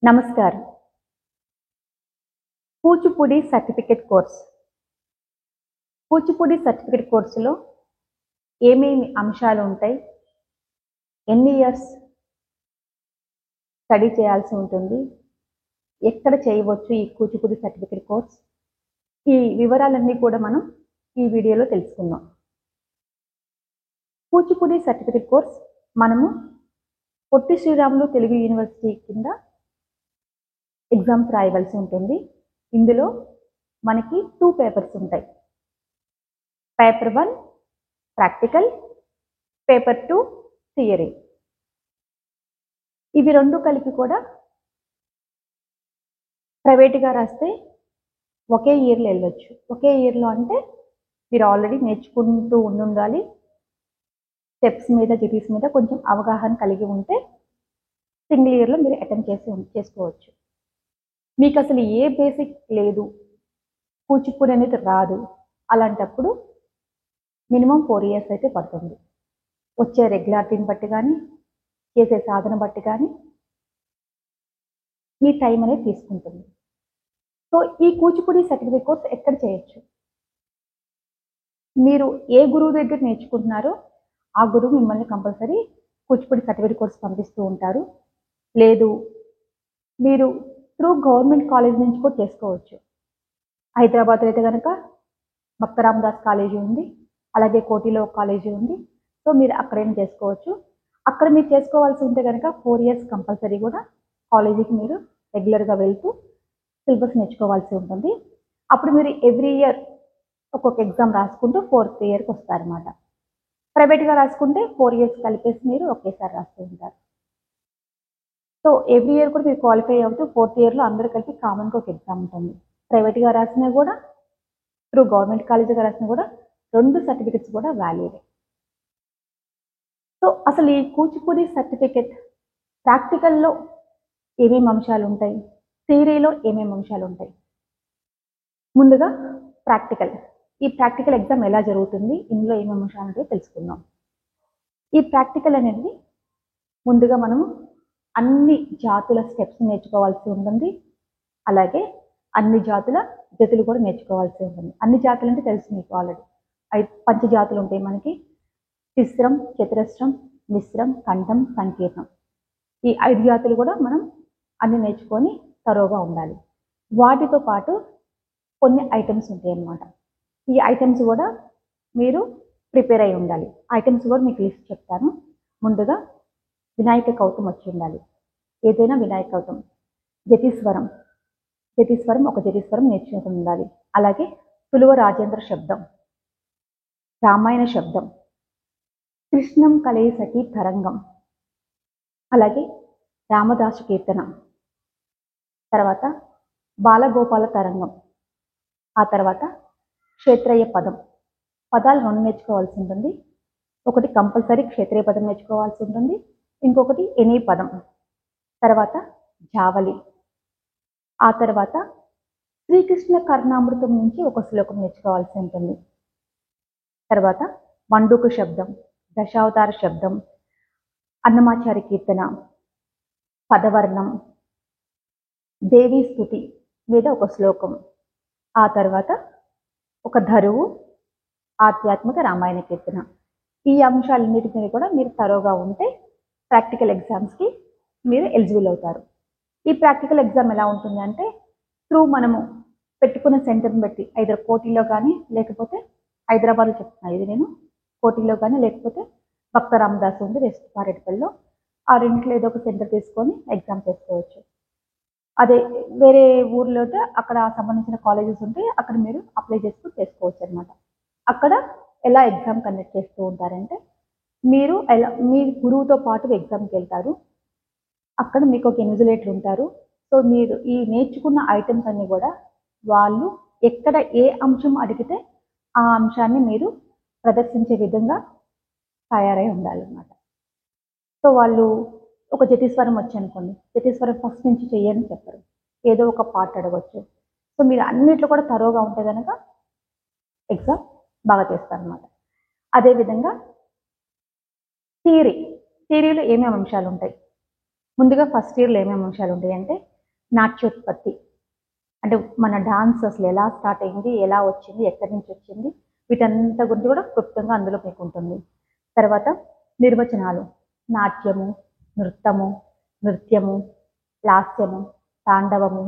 నమస్కారం. Kuchipudi certificate course. Kuchipudi certificate కోర్సులో ఏమేమి అంశాలు ఉంటాయి? ఎన్ని ఇయర్స్ స్టడీ చేయాల్సి ఉంటుంది? ఎక్కడ చేయవచ్చు ఈ కూచిపూడి సర్టిఫికేట్ కోర్స్? ఈ వివరాలన్నీ కూడా మనం ఈ వీడియోలో తెలుసుకుందాం. కూచిపూడి సర్టిఫికేట్ కోర్స్ మనము పొట్టి శ్రీరాములు తెలుగు యూనివర్సిటీ కింద ఎగ్జామ్స్ రాయవలసి ఉంటుంది. ఇందులో మనకి 2 పేపర్స్ ఉంటాయి. Paper 1 practical, paper 2 theory. ఇవి రెండు కలిపి కూడా ప్రైవేట్గా రాస్తే ఒకే ఇయర్లో వెళ్ళొచ్చు. ఒకే ఇయర్లో అంటే మీరు ఆల్రెడీ నేర్చుకుంటూ ఉండాలి. స్టెప్స్ మీద జిటీస్ మీద కొంచెం అవగాహన కలిగి ఉంటే సింగిల్ ఇయర్లో మీరు అటెంప్ట్ చేసుకోవచ్చు. మీకు అసలు ఏ బేసిక్ లేదు, కూచిపూడి అనేది రాదు, అలాంటప్పుడు మినిమం 4 ఇయర్స్ అయితే పడుతుంది. వచ్చే రెగ్యులారిటీని బట్టి కానీ చేసే సాధన బట్టి కానీ మీ టైం అనేది తీసుకుంటుంది. సో ఈ కూచిపూడి సర్టిఫికేట్ కోర్స్ ఎక్కడ చేయొచ్చు? మీరు ఏ గురువు దగ్గర నేర్చుకుంటున్నారో ఆ గురువు మిమ్మల్ని కంపల్సరీ కూచిపూడి సర్టిఫికేట్ కోర్స్ పంపిస్తూ ఉంటారు. లేదు మీరు త్రూ గవర్నమెంట్ కాలేజ్ నుంచి కూడా చేసుకోవచ్చు. హైదరాబాద్లో అయితే కనుక భక్త రామదాస్ కాలేజీ ఉంది, అలాగే కోటిలో కాలేజీ ఉంది. సో మీరు అక్కడైనా చేసుకోవచ్చు. అక్కడ మీరు చేసుకోవాల్సి ఉంటే కనుక 4 ఇయర్స్ కంపల్సరీ కూడా కాలేజీకి మీరు రెగ్యులర్గా వెళ్తూ సిలబస్ నేర్చుకోవాల్సి ఉంటుంది. అప్పుడు మీరు ఎవ్రీ ఇయర్ ఒక్కొక్క ఎగ్జామ్ రాసుకుంటూ 4th ఇయర్కి వస్తారన్నమాట. ప్రైవేట్గా రాసుకుంటే 4 ఇయర్స్ కలిపేసి మీరు ఒకేసారి రాస్తూ ఉంటారు. సో ఎవ్రీ ఇయర్ కూడా మీరు క్వాలిఫై అవుతూ 4th ఇయర్లో అందరూ కలిపి కామన్గా ఒక ఎగ్జామ్ ఉంటుంది. ప్రైవేట్గా రాసినా కూడా త్రూ గవర్నమెంట్ కాలేజీగా రాసినా కూడా 2 సర్టిఫికెట్స్ కూడా వ్యాలిడ్. సో అసలు ఈ కూచిపూడి సర్టిఫికెట్ ప్రాక్టికల్లో ఏమేమి అంశాలు ఉంటాయి, థియరీలో ఏమేమి అంశాలు ఉంటాయి? ముందుగా ప్రాక్టికల్. ఈ ప్రాక్టికల్ ఎగ్జామ్ ఎలా జరుగుతుంది, ఇందులో ఏమేమి అంశాలు ఉంటాయో తెలుసుకుందాం. ఈ ప్రాక్టికల్ అనేది ముందుగా మనము అన్ని జాతుల స్టెప్స్ నేర్చుకోవాల్సి ఉంటుంది. అలాగే అన్ని జాతుల జతులు కూడా నేర్చుకోవాల్సి ఉంటుంది. అన్ని జాతులు అంటే తెలుసు మీకు ఆల్రెడీ. 5 పంచజాతులు ఉంటాయి మనకి: తిస్రం, చతురస్రం, మిశ్రం, కంఠం, సంకీర్ణం. ఈ 5 జాతులు కూడా మనం అన్ని నేర్చుకొని తరోగా ఉండాలి. వాటితో పాటు కొన్ని ఐటమ్స్ ఉంటాయి అన్నమాట. ఈ ఐటమ్స్ కూడా మీరు ప్రిపేర్ అయి ఉండాలి. ఐటమ్స్ కూడా మీకు లిస్ట్ చెప్తాను. ముందుగా వినాయక కౌతం వచ్చి ఉండాలి. ఏదైనా వినాయక కౌతం. జతిస్వరం ఒక జతిస్వరం నేర్చుకుని ఉండాలి. అలాగే తులువ రాజేంద్ర శబ్దం, రామాయణ శబ్దం, కృష్ణం కలయ సఖీ తరంగం, అలాగే రామదాసు కీర్తన, తర్వాత బాలగోపాల తరంగం, ఆ తర్వాత క్షేత్రయ్య పదం. పదాలు 2 నేర్చుకోవాల్సి ఉంటుంది. ఒకటి కంపల్సరీ క్షేత్రయ్య పదం నేర్చుకోవాల్సి ఉంటుంది, ఇంకొకటి ఎనీ పదం. తర్వాత జావలి. ఆ తర్వాత శ్రీకృష్ణ కర్ణామృతం నుంచి ఒక శ్లోకం నేర్చుకోవాల్సి ఉంటుంది. తర్వాత మండూక శబ్దం, దశావతార శబ్దం, అన్నమాచారి కీర్తన, పదవర్ణం, దేవీ స్తుతి మీద ఒక శ్లోకం, ఆ తర్వాత ఒక ధరువు, ఆధ్యాత్మిక రామాయణ కీర్తన. ఈ అంశాలన్నిటి మీద కూడా మీరు తరోగా ఉంటే ప్రాక్టికల్ ఎగ్జామ్స్కి మీరు ఎలిజిబుల్ అవుతారు. ఈ ప్రాక్టికల్ ఎగ్జామ్ ఎలా ఉంటుంది అంటే త్రూ మనము పెట్టుకున్న సెంటర్ని బట్టి ఐదర్ కోటిలో కానీ లేకపోతే హైదరాబాద్లో చెప్తున్నాను ఇది నేను, కోటిలో కానీ లేకపోతే భక్త రామదాస్ ఉంది వెస్ట్ పారెడ్పల్లిలో, ఆ రెండింటిలో ఏదో ఒక సెంటర్ తీసుకొని ఎగ్జామ్ చేసుకోవచ్చు. అదే వేరే ఊర్లో అయితే అక్కడ సంబంధించిన కాలేజెస్ ఉంటే అక్కడ మీరు అప్లై చేసుకోవచ్చు అనమాట. అక్కడ ఎలా ఎగ్జామ్ కండక్ట్ చేస్తూ ఉంటారంటే మీరు మీ గురువుతో పాటు ఎగ్జామ్కి వెళ్తారు. అక్కడ మీకు ఒక ఇన్విజిలేటర్ ఉంటారు. సో మీరు ఈ నేర్చుకున్న ఐటమ్స్ అన్నీ కూడా వాళ్ళు ఎక్కడ ఏ అంశం అడిగితే ఆ అంశాన్ని మీరు ప్రదర్శించే విధంగా తయారై ఉండాలన్నమాట. సో వాళ్ళు ఒక జతిస్వరం వచ్చనుకోండి, జతిస్వరం ఫస్ట్ నుంచి చెయ్యని చెప్పరు, ఏదో ఒక పార్ట్ అడగవచ్చు. సో మీరు అన్నిట్లో కూడా తరోగా ఉంటే కనుక ఎగ్జామ్ బాగా చేస్తారనమాట. అదేవిధంగా థియరీలో ఏమేమి అంశాలు ఉంటాయి? ముందుగా ఫస్ట్ ఇయర్లో ఏమేమి అంశాలు ఉంటాయి అంటే నాట్యోత్పత్తి అంటే మన డాన్స్ అసలు ఎలా స్టార్ట్ అయింది, ఎలా వచ్చింది, ఎక్కడి నుంచి వచ్చింది, వీటంతా గురించి కూడా క్లుప్తంగా అందులో మీకు ఉంటుంది. తర్వాత నిర్వచనాలు: నాట్యము, నృత్యము, లాస్యము, తాండవము,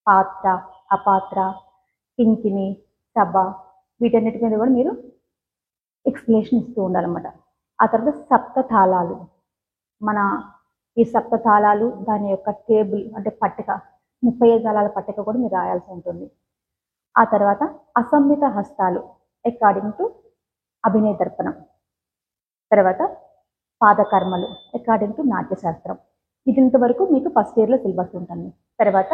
పాత్ర, అపాత్ర, కింకిణి, సభ, వీటన్నిటి మీద కూడా మీరు ఎక్స్ప్లెనేషన్ ఇస్తూ ఉండాలన్నమాట. ఆ తర్వాత సప్తతాళాలు, మన ఈ సప్తతాళాలు దాని యొక్క టేబుల్ అంటే పట్టిక, 35 తాళాల పట్టిక కూడా మీరు రాయాల్సి ఉంటుంది. ఆ తర్వాత అసంహిత హస్తాలు అకార్డింగ్ టు అభినయ దర్పణం. తర్వాత పాదకర్మలు అకార్డింగ్ టు నాట్యశాస్త్రం. ఇది ఇంతవరకు మీకు ఫస్ట్ ఇయర్లో సిలబస్ ఉంటుంది. తర్వాత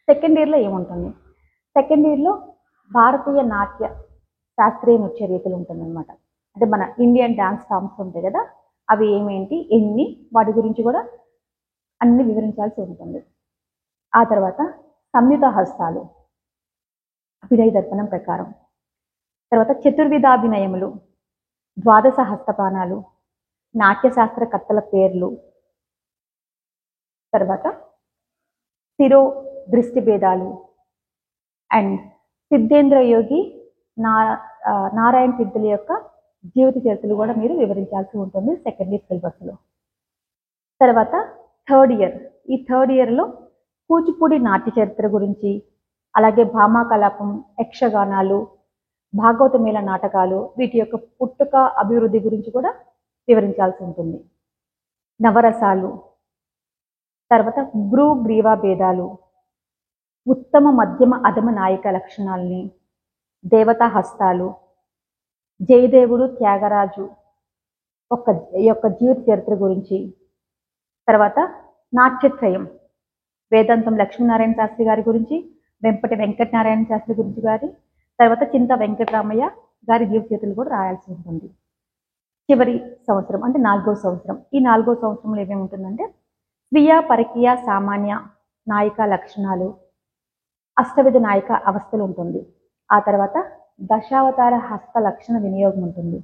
సెకండ్ ఇయర్లో ఏముంటుంది? సెకండ్ ఇయర్లో భారతీయ నాట్య శాస్త్రీయ నృత్య రీతులు ఉంటుందన్నమాట. అంటే మన ఇండియన్ డాన్స్ ఫామ్స్ ఉంటాయి కదా, అవి ఏమేంటి, ఎన్ని, వాటి గురించి కూడా అన్ని వివరించాల్సి ఉంటుంది. ఆ తర్వాత సంయుత హస్తాలు అభినయ దర్పణం ప్రకారం. తర్వాత చతుర్విధాభినయములు, ద్వాదశ హస్తపానాలు, నాట్యశాస్త్రకర్తల పేర్లు. తర్వాత శిరో దృష్టి భేదాలు అండ్ సిద్ధేంద్ర యోగి నారాయణ సిద్ధుల యొక్క జీవిత చరిత్రలు కూడా మీరు వివరించాల్సి ఉంటుంది సెకండ్ ఇయర్ సిలబస్లో. తర్వాత థర్డ్ ఇయర్, ఈ థర్డ్ ఇయర్లో కూచిపూడి నాట్య చరిత్ర గురించి, అలాగే భామాకలాపం, యక్షగానాలు, భాగవత మేళ నాటకాలు, వీటి యొక్క పుట్టుక అభివృద్ధి గురించి కూడా వివరించాల్సి ఉంటుంది. నవరసాలు, తర్వాత గ్రీవా భేదాలు, ఉత్తమ మధ్యమ అధమ నాయిక లక్షణాలని, దేవతా హస్తాలు, జయదేవుడు త్యాగరాజు యొక్క జీవిత చరిత్ర గురించి. తర్వాత నాట్యత్రయం, వేదాంతం లక్ష్మీనారాయణ శాస్త్రి గారి గురించి, వెంపటి వెంకటనారాయణ శాస్త్రి గురించి గారి, తర్వాత చింత వెంకటరామయ్య గారి జీవిత చరిత్రలు కూడా రాయాల్సి ఉంటుంది. చివరి సంవత్సరం అంటే 4వ సంవత్సరం. ఈ 4వ సంవత్సరంలో ఏమేమి ఉంటుందంటే స్వీయ పరకీయ సామాన్య నాయిక లక్షణాలు, అష్టవిధ నాయిక అవస్థలు ఉంటుంది. ఆ తర్వాత దశావతార హస్త లక్షణ వినియోగం ఉంటుంది.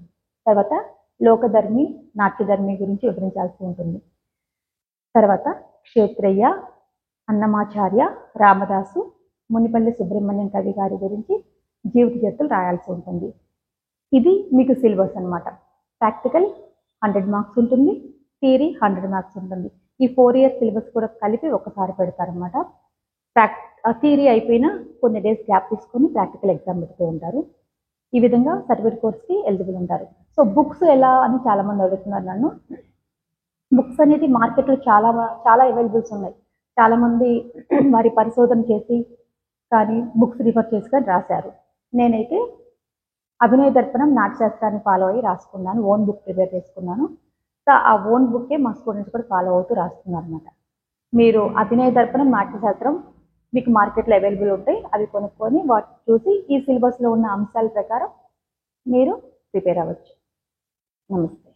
తర్వాత లోకధర్మి, నాట్యధర్మి గురించి వివరించాల్సి ఉంటుంది. తర్వాత క్షేత్రయ్య, అన్నమాచార్య, రామదాసు, మునిపల్లి సుబ్రహ్మణ్యం కవి గారి గురించి జీవిత చరిత్రలు రాయాల్సి ఉంటుంది. ఇది మీకు సిలబస్ అన్నమాట. ప్రాక్టికల్ 100 మార్క్స్ ఉంటుంది, థియరీ 100 మార్క్స్ ఉంటుంది. ఈ 4 ఇయర్ సిలబస్ కూడా కలిపి ఒకసారి పెడతారనమాట. థియరీ అయిపోయినా కొన్ని డేస్ గ్యాప్ తీసుకొని ప్రాక్టికల్ ఎగ్జామ్ పెడుతూ ఉంటారు. ఈ విధంగా సర్టిఫికేట్ కోర్స్కి ఎలిజిబుల్ ఉంటారు. సో బుక్స్ ఎలా అని చాలా మంది అడుగుతున్నారు నన్ను. బుక్స్ అనేది మార్కెట్లో చాలా అవైలబుల్స్ ఉన్నాయి. చాలా మంది వారి పరిశోధన చేసి కానీ బుక్స్ రిఫర్ చేసుకొని రాశారు. నేనైతే అభినయ దర్పణం నాట్యశాస్త్రాన్ని ఫాలో అయ్యి రాసుకున్నాను, ఓన్ బుక్ ప్రిపేర్ చేసుకున్నాను. సో ఆ ఓన్ బుక్కే మా స్టూడెంట్స్ కూడా ఫాలో అవుతూ రాస్తున్నారు అనమాట. మీరు అభినయ దర్పణం నాట్యశాస్త్రం మీకు మార్కెట్లో అవైలబుల్ ఉంటాయి, అవి కొనుక్కొని వాటి చూసి ఈ సిలబస్లో ఉన్న అంశాల ప్రకారం మీరు ప్రిపేర్ అవ్వచ్చు. నమస్తే.